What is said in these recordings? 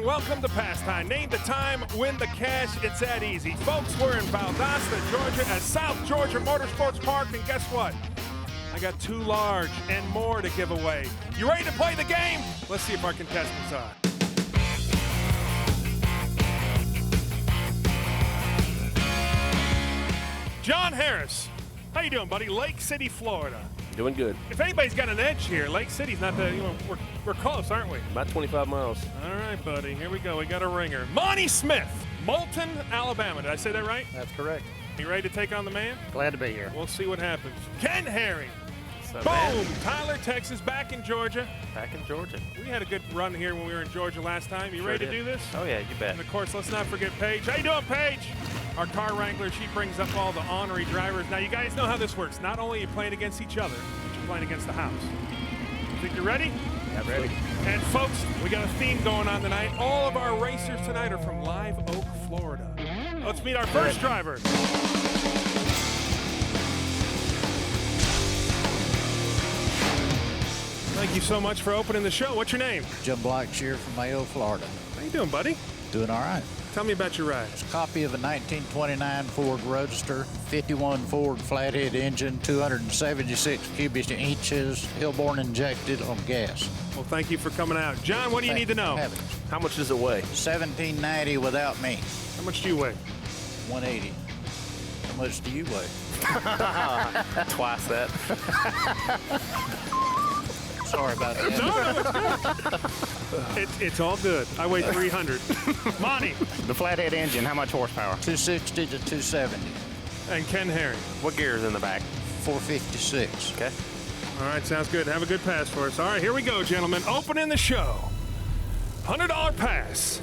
and welcome to Pastime. Name the time, win the cash. It's that easy. Folks, we're in Valdosta, Georgia at South Georgia Motorsports Park, and guess what? I got 2 large and more to give away. You ready to play the game? Let's see if our contestants are. John Harris. How you doing, buddy? Lake City, Florida. Doing good. If anybody's got an edge here, Lake City's not the, we're close, aren't we? About 25 miles. All right, buddy. Here we go. We got a ringer. Monty Smith, Moulton, Alabama. Did I say that right? That's correct. You ready to take on the man? Glad to be here. We'll see what happens. Ken Herring. Boom! Man. Tyler, Texas, back in Georgia. Back in Georgia. We had a good run here when we were in Georgia last time. You ready to do this? Oh, yeah, you bet. And, of course, let's not forget Paige. How you doing, Paige? Our car wrangler. She brings up all the honorary drivers. Now, you guys know how this works. Not only are you playing against each other, but you're playing against the house. Think you're ready? Yeah, ready. And, folks, we got a theme going on tonight. All of our racers tonight are from Live Oak, Florida. Let's meet our first driver. Thank you so much for opening the show. What's your name? Jim Blackshear from Mayo, Florida. How you doing, buddy? Doing all right. Tell me about your ride. It's a copy of a 1929 Ford Roadster, 51 Ford flathead engine, 276 cubic inches, Hillborn injected on gas. Well, thank you for coming out. John, what do you need to know? How much does it weigh? 1790 without me. How much do you weigh? 180. How much do you weigh? Twice that. Sorry about that. It's all good. I weigh 300. Monty. The flathead engine, how much horsepower? 260 to 270. And Ken Herring. What gear is in the back? 456. Okay. All right, sounds good. Have a good pass for us. All right, here we go, gentlemen. Opening the show. $100 pass.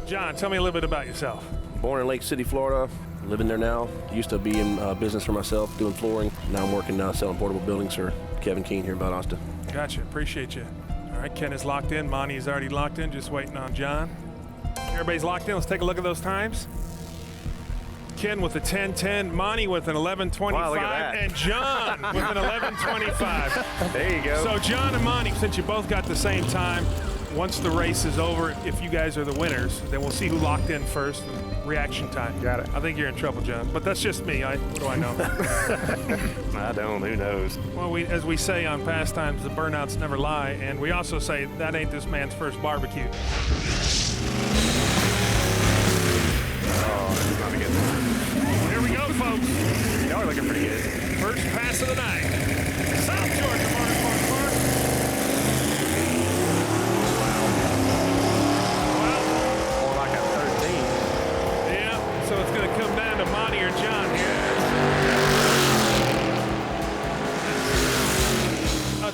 John, tell me a little bit about yourself. Born in Lake City, Florida. Living there now. Used to be in business for myself, doing flooring. Now I'm working selling portable buildings for Kevin Keene here in Valdosta. Gotcha. Appreciate you. All right, Ken is locked in. Monty is already locked in, just waiting on John. Everybody's locked in. Let's take a look at those times. Ken with a 10:10, Monty with an 11:25, wow, look at that. and John with an 11:25. There you go. So John and Monty, since you both got the same time, once the race is over, if you guys are the winners, then we'll see who locked in first. Reaction time. Got it. I think you're in trouble, John. But that's just me. What do I know? I don't. Who knows? Well, as we say on Pastimes, the burnouts never lie. And we also say that ain't this man's first barbecue. Oh, this is not a good one. Here we go, folks. Y'all are looking pretty good. First pass of the night. South Georgia Motorsports Park. More like a 13. Yeah, so it's going to come down to Monty or John here.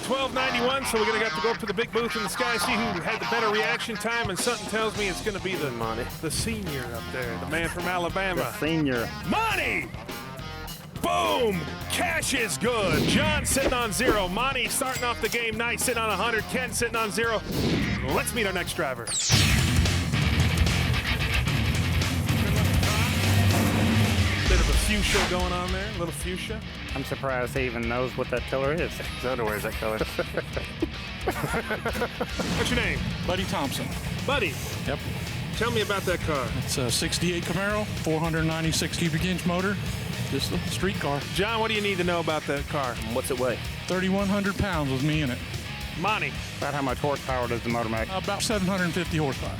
12:91, so we're going to have to go up to the big booth in the sky, see who had the better reaction time, and something tells me it's going to be the senior up there, the man from Alabama. The senior. Monty! Boom! Cash is good. John sitting on 0. Monty starting off the game nice, sitting on 100. Ken sitting on 0. Let's meet our next driver. Bit of a fuchsia going on there, a little fuchsia. I'm surprised he even knows what that color is. His underwear is that color. What's your name? Buddy Thompson. Buddy. Yep. Tell me about that car. It's a 68 Camaro, 496 cubic inch motor, just a street car. John, what do you need to know about that car? What's it weigh? 3,100 pounds with me in it. Monty. About how much horsepower does the motor make? About 750 horsepower.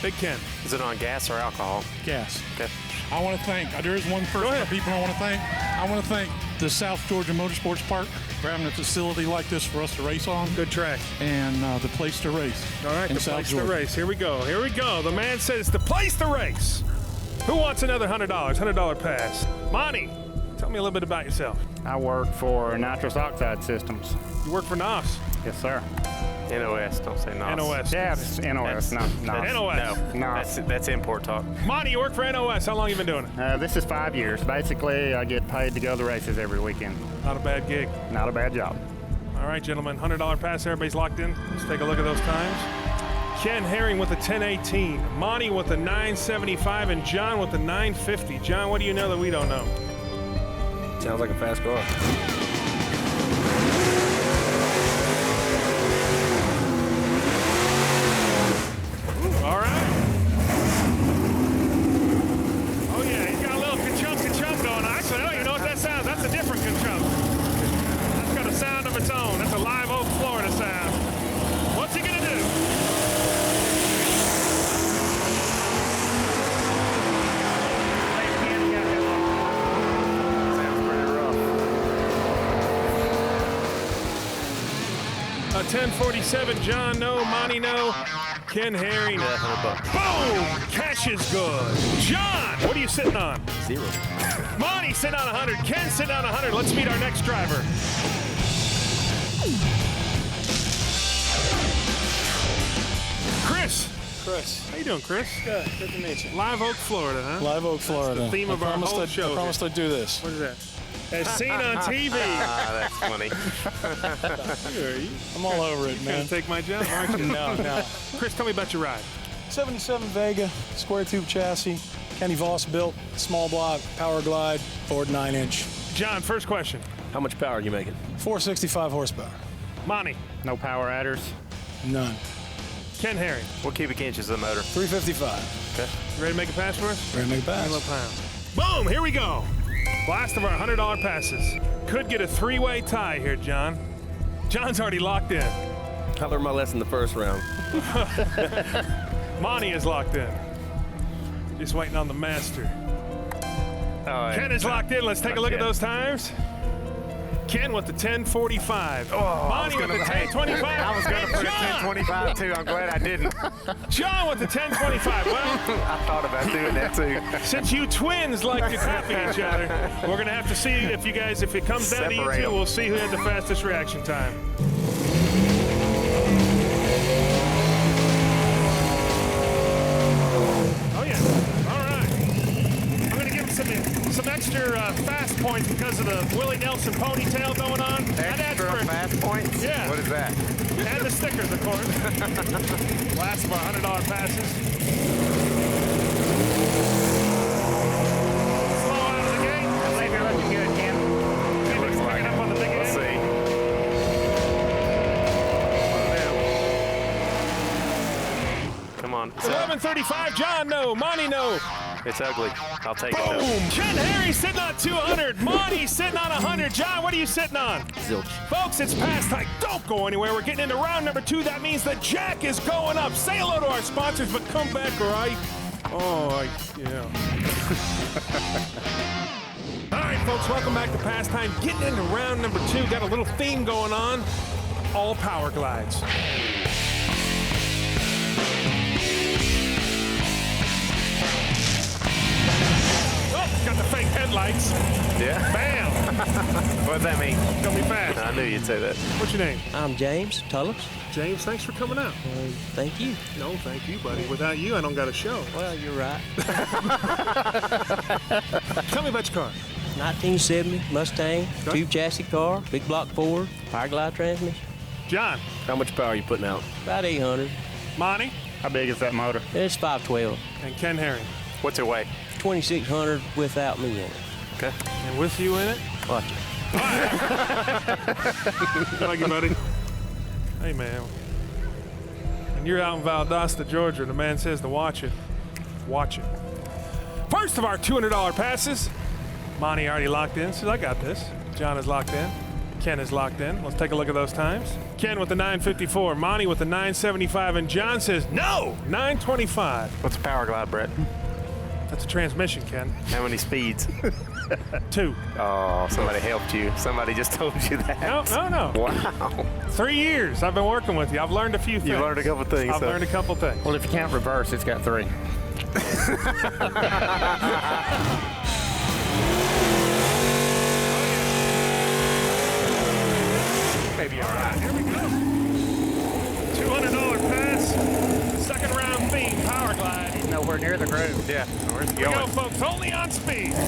Big Ken. Is it on gas or alcohol? Gas. Okay. I want to thank, there is one person of people I want to thank. I want to thank the South Georgia Motorsports Park for having a facility like this for us to race on. Good track. And the place to race. All right, in the South place Georgia. to race. Here we go. Here we go. The man says the place to race. Who wants another $100? $100 pass. Monty, tell me a little bit about yourself. I work for nitrous oxide systems. You work for NOS. Yes, sir. NOS, don't say NOS. NOS. Yeah, it's NOS, not NOS. NOS. No. That's import talk. Monty, you work for NOS. How long you been doing it? This is 5 years. Basically, I get paid to go to the races every weekend. Not a bad gig. Not a bad job. All right, gentlemen, $100 pass. Everybody's locked in. Let's take a look at those times. Ken Herring with a 10:18, Monty with a 9:75, and John with a 9:50. John, what do you know that we don't know? Sounds like a fast car. All right. 1047. John, no. Monty, no. Ken Herring. Yeah, $100. Boom! Cash is good. John, what are you sitting on? 0. Monty sitting on 100. Ken sitting on 100. Let's meet our next driver. Chris. How you doing, Chris? Good to meet you. Live Oak, Florida, huh? Live Oak, Florida. The theme of our whole show. I promised I'd do this. What is that? As seen on TV. Ah, that's funny. I'm all over it, You're gonna man. take my job, aren't you? No. Chris, tell me about your ride. 77 Vega, square tube chassis, Cory Voss built, small block, power glide, Ford 9-inch. John, first question. How much power are you making? 465 horsepower. Monty. No power adders. None. Ken Herring. What cubic inch is the motor? 355. Okay. You ready to make a pass for us? Ready to make a Halo pass? pound. Boom, here we go. Last of our $100 passes. Could get a three-way tie here, John. John's already locked in. I learned my lesson the first round. Monty is locked in. Just waiting on the master. Oh, Ken is locked in. Let's take a look at those times. Ken with the 1045. Monty with the 1025. I was going to put a 1025 too. I'm glad I didn't. John with the 1025. Well, I thought about doing that too. since you twins like to copy each other, we're going to have to see if you guys, if it comes down to you Separate two, 'em. we'll see who had the fastest reaction time. Oh, yeah. All right. I'm going to give him some extra fast points because of the Willie Nelson ponytail going on. That adds Extra for- fast points? Yeah. What is that? And the stickers, of course. Last of our $100 passes. Slow out of the gate. I believe you're looking good, Ken. It looks like up on the big Let's end. see. Come on. It's, 11:35. John, no. Monty, no. it's ugly. I'll take it Boom. though. Ken Herring sitting on 200. Monty sitting on 100. John, what are you sitting on? Zilch. Folks, it's past time. Don't go anywhere. We're getting into round number 2. That means the jack is going up. Say hello to our sponsors, but come back, all right? Yeah. All right, folks, welcome back to Pastime. Getting into round number 2. Got a little theme going on. All power glides. Oh, got the fake headlights. Yeah? Bam. What does that mean? It's gonna be fast. I knew you'd say that. What's your name? I'm James Tullis. James, thanks for coming out. Thank you. No, thank you, buddy. Without you, I don't got a show. Well, you're right. Tell me about your car. 1970 Mustang, Okay. tube chassis car, big block Ford, power glide transmission, John. How much power are you putting out? about 800. Monty. How big is that motor? It's 512. And Ken Herring. What's it weigh? 2600 without me in it. Okay. And with you in it? Watch it. Thank you, buddy. Hey, man. And you're out in Valdosta, Georgia, and the man says to watch it. Watch it. First of our $200 passes. Monty already locked in, says I got this. John is locked in. Ken is locked in. Let's take a look at those times. Ken with the 954, Monty with the 975, and John says no, 925. What's a power glide, Brett? That's a transmission, Ken. How many speeds? 2. Oh, somebody helped you. Somebody just told you that. No. Wow. 3 years I've been working with you. I've learned a few things. You learned a couple things. I've learned a couple things. Well, if you count reverse, it's got 3. Maybe all right. Here we go. $200 pass. Second round theme, power glide. Here Nowhere near the groove. Yeah. Where's it we go, going? folks. Only on speed. Oh,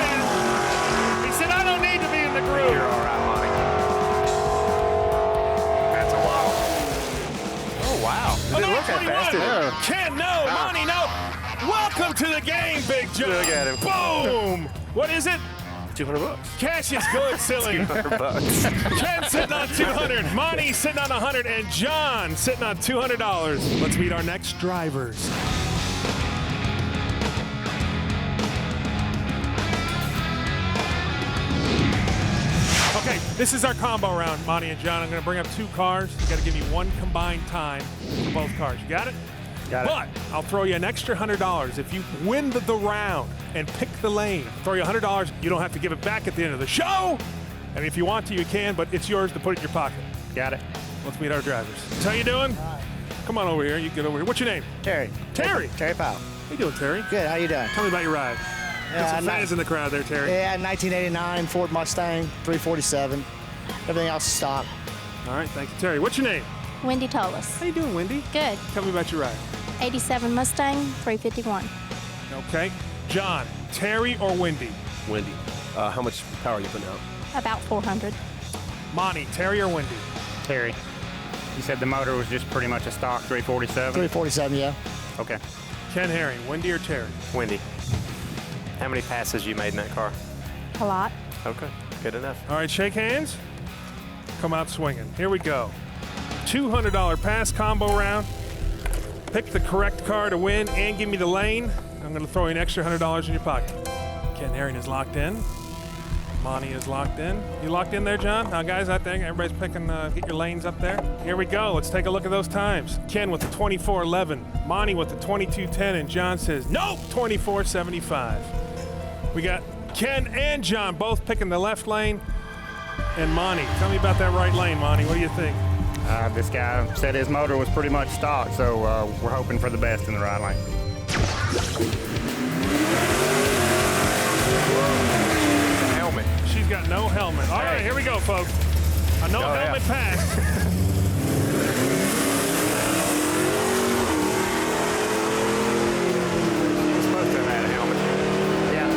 yeah. He said, I don't need to be in the groove. You're all right, Monty. That's a wow. Oh, wow. Oh, Didn't look that fast, did it? Ken, no. Monty, no. Welcome to the game, Big John. Look at him. Boom. What is it? $200. Cash is good, silly. $200. Ken sitting on 200, Monty sitting on 100, and John sitting on $200. Let's meet our next drivers. Okay, this is our combo round, Monty and John. I'm going to bring up 2 cars. You got to give me one combined time for both cars. You got it? Got it. But I'll throw you an extra $100 if you win the round and pick the lane. Throw you $100. You don't have to give it back at the end of the show. And if you want to, you can, but it's yours to put in your pocket. Got it. Let's meet our drivers. How you doing? Come on over here. You get over here. What's your name? Terry. Terry. Terry Powell. How you doing, Terry? Good. How you doing? Tell me about your ride. Got some fans in the crowd there, Terry. Yeah, 1989 Ford Mustang, 347. Everything else is stock. All right, thank you, Terry. What's your name? Wendy Tullis. How you doing, Wendy? Good. Tell me about your ride. 87 Mustang, 351. Okay. John, Terry or Wendy? Wendy. How much power are you putting out? About 400. Monty, Terry or Wendy? Terry. You said the motor was just pretty much a stock 347? 347, yeah. Okay. Ken Herring, Wendy or Terry? Wendy. How many passes you made in that car? A lot. Okay, good enough. All right, shake hands. Come out swinging. Here we go. $200 pass combo round. Pick the correct car to win and give me the lane. I'm going to throw you an extra $100 in your pocket. Ken Herring is locked in. Monty is locked in. You locked in there, John? Now, guys out there, everybody's picking, get your lanes up there. Here we go. Let's take a look at those times. Ken with the 24.11, Monty with the 22.10, and John says, nope, 24.75. We got Ken and John both picking the left lane. And Monty, tell me about that right lane, Monty. What do you think? This guy said his motor was pretty much stock, so we're hoping for the best in the right lane. Helmet. She's got no helmet. All right, here we go, folks. A no helmet pass. You're supposed to have had a helmet. Yeah.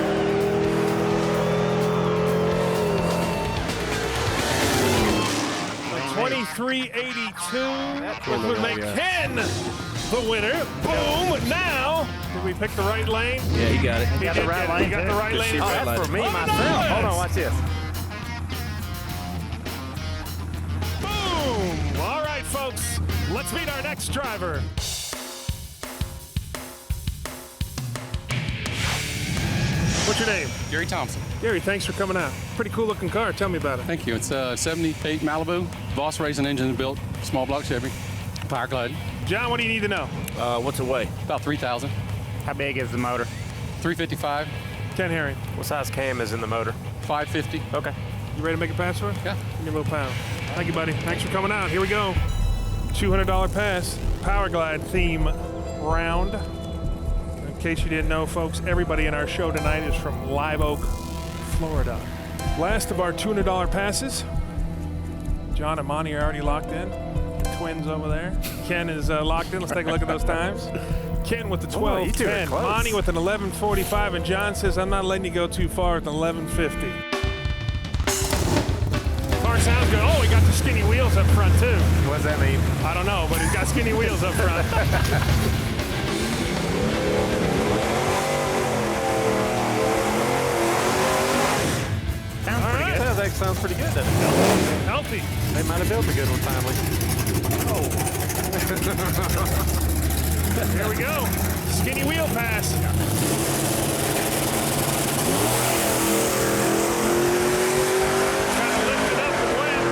23.82, which would make Ken the winner. Boom! Now, did we pick the right lane? Yeah, he got it. He got the did right get it. lane, He got too. the right lane. Oh, that's for me, $100. myself. Hold on, watch this. Boom! All right, folks, let's meet our next driver. What's your name? Gary Thompson. Gary, thanks for coming out. Pretty cool looking car. Tell me about it. Thank you. It's a 78 Malibu. Voss Racing engine built, small block Chevy, Power Glide, John, what do you need to know? What's it weigh? about 3,000, How big is the motor? 355, Ken Herring, What size cam is in the motor? 550. Okay. you ready to make a pass for it? Yeah. Give me a little pound. Thank you, buddy. Thanks for coming out. Here we go. $200 pass. Power Glide theme round. In case you didn't know, folks, everybody in our show tonight is from Live Oak, Florida. Last of our $200 passes. John and Monty are already locked in. Twins over there. Ken is locked in. Let's take a look at those times. Ken with the you two are 12.10. close. Monty with an 11.45. And John says, I'm not letting you go too far with an 11.50. Car sounds good. Oh, he got the skinny wheels up front, too. What does that mean? I don't know, but he's got skinny wheels up front. Sounds pretty good. That sounds pretty good, doesn't it? Healthy. They might have built a good one finally. Here we go. Skinny wheel pass. Kind of lifted up and went.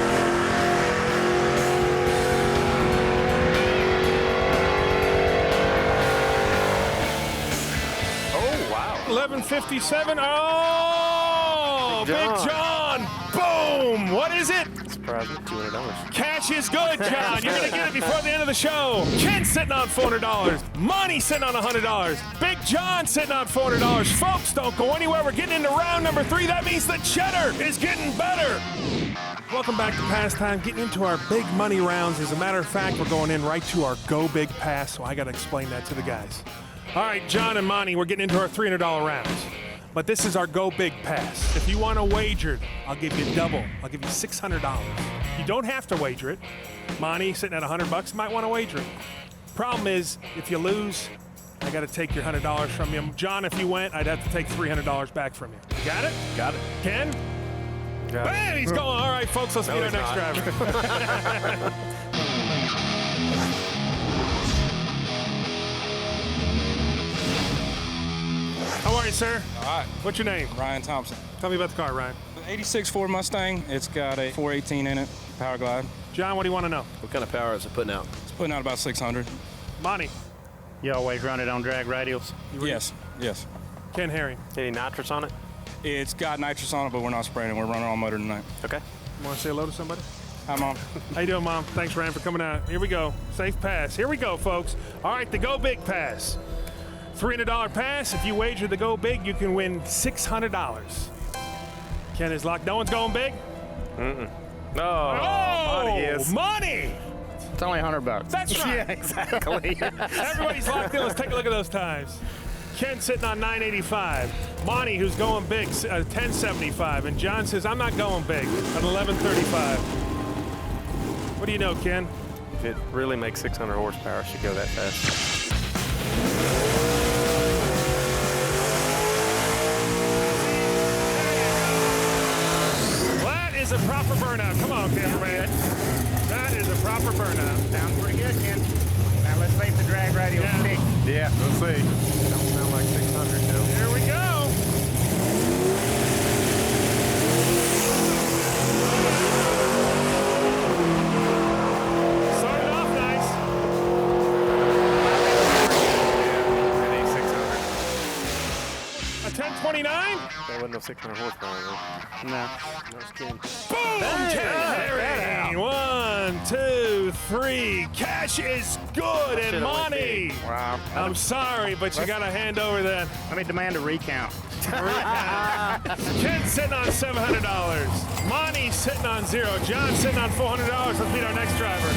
Oh, wow. 11.57. Oh, Big John. Boom. What is it? Surprising, $200. Cash is good, John. You're going to get it before the end of the show. Ken sitting on $400. Money sitting on $100. Big John sitting on $400. Folks, don't go anywhere. We're getting into round number 3. That means the cheddar is getting better. Welcome back to Pastime. Getting into our big money rounds. As a matter of fact, we're going in right to our Go Big Pass, so I got to explain that to the guys. All right, John and Monty, we're getting into our $300 rounds. But this is our Go Big Pass. If you want to wager, I'll give you double. I'll give you $600. You don't have to wager it. Monty, sitting at $100, might want to wager it. Problem is, if you lose, I got to take your $100 from you. John, if you went, I'd have to take $300 back from you. You got it? Got it. Ken? Got it. Bam, he's going. All right, folks, let's meet our next driver. How are you, sir? All right. What's your name? Ryan Thompson. Tell me about the car, Ryan. The 86 Ford Mustang. It's got a 418 in it, Power Glide. John, what do you want to know? What kind of power is it putting out? It's putting out about 600. Monty. You always run it on drag radials? Yes, yes. Ken Herring. Any nitrous on it? It's got nitrous on it, but we're not spraying it. We're running all motor tonight. Okay. You want to say hello to somebody? Hi, Mom. How you doing, Mom? Thanks, Ryan, for coming out. Here we go. Safe pass. Here we go, folks. All right, the Go Big Pass. $300 pass. If you wager the Go Big, you can win $600. Ken is locked. No one's going big? Money is. Money! It's only $100. That's right. Yeah, exactly. Everybody's locked in. Let's take a look at those times. Ken sitting on 985. Monty, who's going big, 1075. And John says, I'm not going big, at 1135. What do you know, Ken? If it really makes 600 horsepower, it should go that fast. That is a proper burnout. Come on, cameraman. That is a proper burnout. Sounds pretty good, Ken. Now let's see if the drag radial sticks. Yeah, let's see. Don't sound like 600 now. Here we go. Started off nice. Yeah, it ain't 600. A 1029? There wasn't no 600 horsepower though. No. That's Ken. Boom! Harry. 1, 2, 3. Cash is good, and Monty. Wow. I'm sorry, but you got to hand over that. Let me demand a recount. Ken's sitting on $700. Monty's sitting on 0. John's sitting on $400. Let's meet our next driver.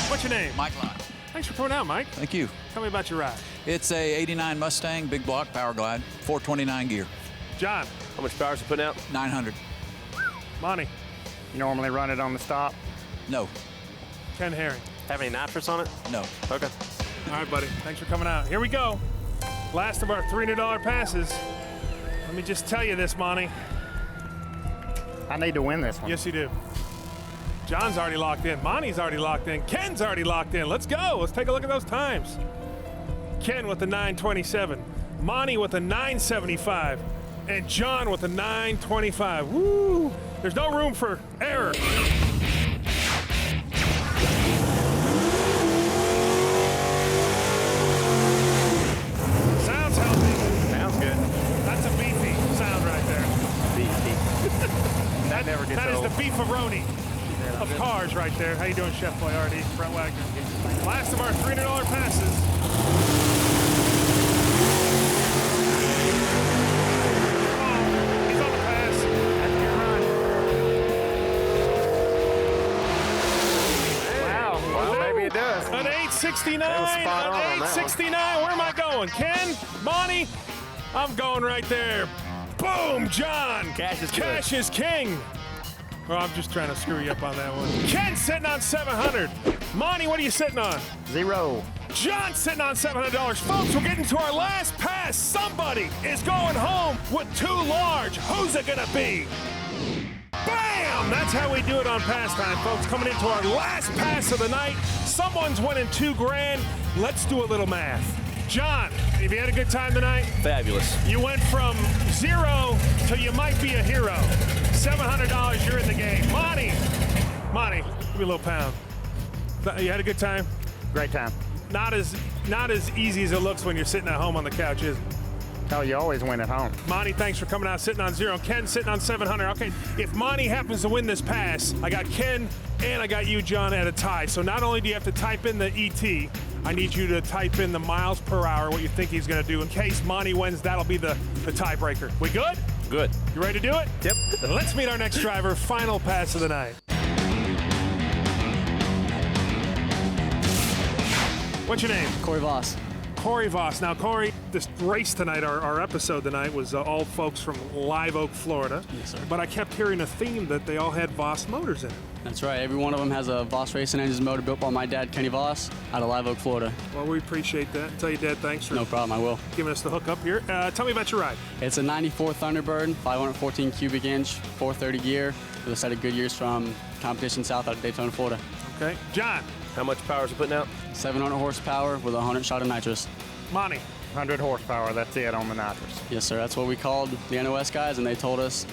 What's your name? Mike Lott. Thanks for coming out, Mike. Thank you. Tell me about your ride. It's a 89 Mustang, big block, power glide, 429 gear. John. How much power is it putting out? 900. Monty. You normally run it on the stop? No. Ken Herring. Have any nitrous on it? No. Okay. All right, buddy. Thanks for coming out. Here we go. Last of our $300 passes. Let me just tell you this, Monty. I need to win this one. Yes, you do. John's already locked in. Monty's already locked in. Ken's already locked in. Let's go. Let's take a look at those times. Ken with a 927. Monty with a 975. And John with a 925. Woo! There's no room for error. Sounds healthy. Sounds good. That's a beefy sound right there. Beefy. That never gets That is old. the beefaroni of cars right there. How you doing, Chef Boyardee? Brett Wagner. Last of our $300 passes. He's on the pass. That's a good run. Wow. Well, maybe it does. An 869. That was spot on An that one. 869. Where am I going? Ken? Monty? I'm going right there. Boom, John. Cash is good. Cash is king. Well, I'm just trying to screw you up on that one. Ken's sitting on 700. Monty, what are you sitting on? 0. John's sitting on $700. Folks, we're getting to our last pass. Somebody is going home with 2 large. Who's it gonna be? Bam! That's how we do it on Pastime, folks. Coming into our last pass of the night. Someone's winning $2 grand. Let's do a little math. John, have you had a good time tonight? Fabulous. You went from 0 to you might be a hero. $700, you're in the game. Monty, give me a little pound. You had a good time? Great time. Not as easy as it looks when you're sitting at home on the couch, is it? Oh, you always win at home. Monty, thanks for coming out, sitting on 0. Ken sitting on 700. Okay, if Monty happens to win this pass, I got Ken and I got you, John, at a tie. So not only do you have to type in the ET, I need you to type in the miles per hour, what you think he's going to do. In case Monty wins, that'll be the tiebreaker. We good? Good. You ready to do it? Yep. Then let's meet our next driver. Final pass of the night. What's your name? Cory Voss. Cory Voss. Now, Cory, this race tonight, our episode tonight, was all folks from Live Oak, Florida. Yes, sir. But I kept hearing a theme that they all had Voss motors in it. That's right. Every one of them has a Voss Racing Engines motor built by my dad, Kenny Voss, out of Live Oak, Florida. Well, we appreciate that. Tell your dad thanks for No problem, I will. giving us the hookup here. Tell me about your ride. It's a 94 Thunderbird, 514 cubic inch, 430 gear, with a set of good years from Competition South out of Daytona, Florida. Okay. John. How much power is it putting out? 700 horsepower with 100 shot of nitrous. Monty. 100 horsepower, that's it on the nitrous. Yes, sir. That's what we called the NOS guys, and they told us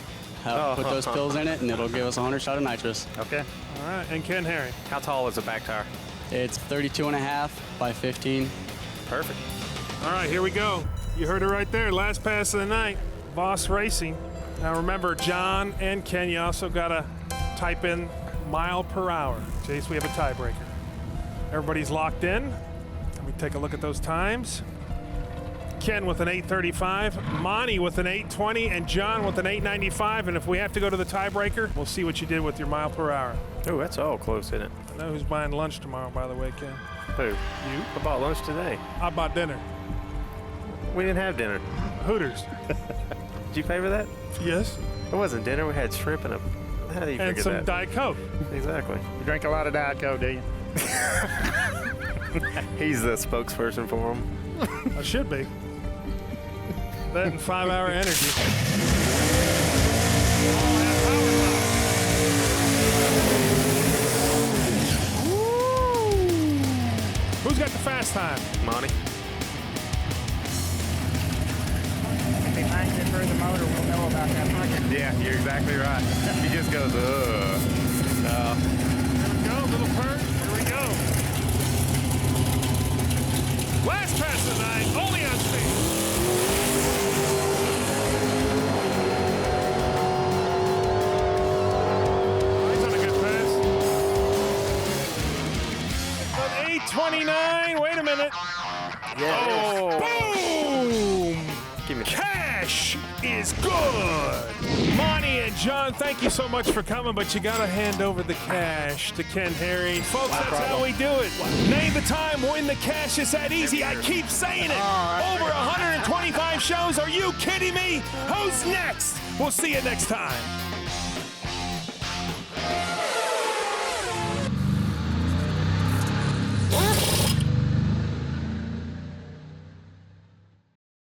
how to put those pills in it, and it'll give us 100 shot of nitrous. Okay. All right. And Ken Herring. How tall is the back tire? It's 32.5 by 15. Perfect. All right, here we go. You heard it right there. Last pass of the night. Voss Racing. Now remember, John and Ken, you also got to type in mile per hour in case we have a tiebreaker. Everybody's locked in. Let me take a look at those times. Ken with an 8:35, Monty with an 8:20, and John with an 8:95. And if we have to go to the tiebreaker, we'll see what you did with your mile per hour. Oh, that's all close, isn't it? I know who's buying lunch tomorrow, by the way, Ken. Who? You? I bought lunch today. I bought dinner. We didn't have dinner. Hooters. Did you pay for that? Yes. It wasn't dinner. We had shrimp and how do you And figure some that? Diet Coke. Exactly. You drink a lot of Diet Coke, do you? He's the spokesperson for him. I should be. That and 5-hour energy. Who's got the fast time? Monty. If he finds it for the motor, we'll know about that project. Yeah, you're exactly right. He just goes, ugh. Here we go, little purge. Here we go. Last pass of the night, only on speed. He's on a good pass. An 8:29. Wait a minute. Yeah. Oh, boom! Give me Cash is good. Monty and John, thank you so much for coming, but you got to hand over the cash to Ken Harry. Folks, that's how we do it. Name the time, win the cash. It's that easy. I keep saying it. Over 125 shows. Are you kidding me? Who's next? We'll see you next time.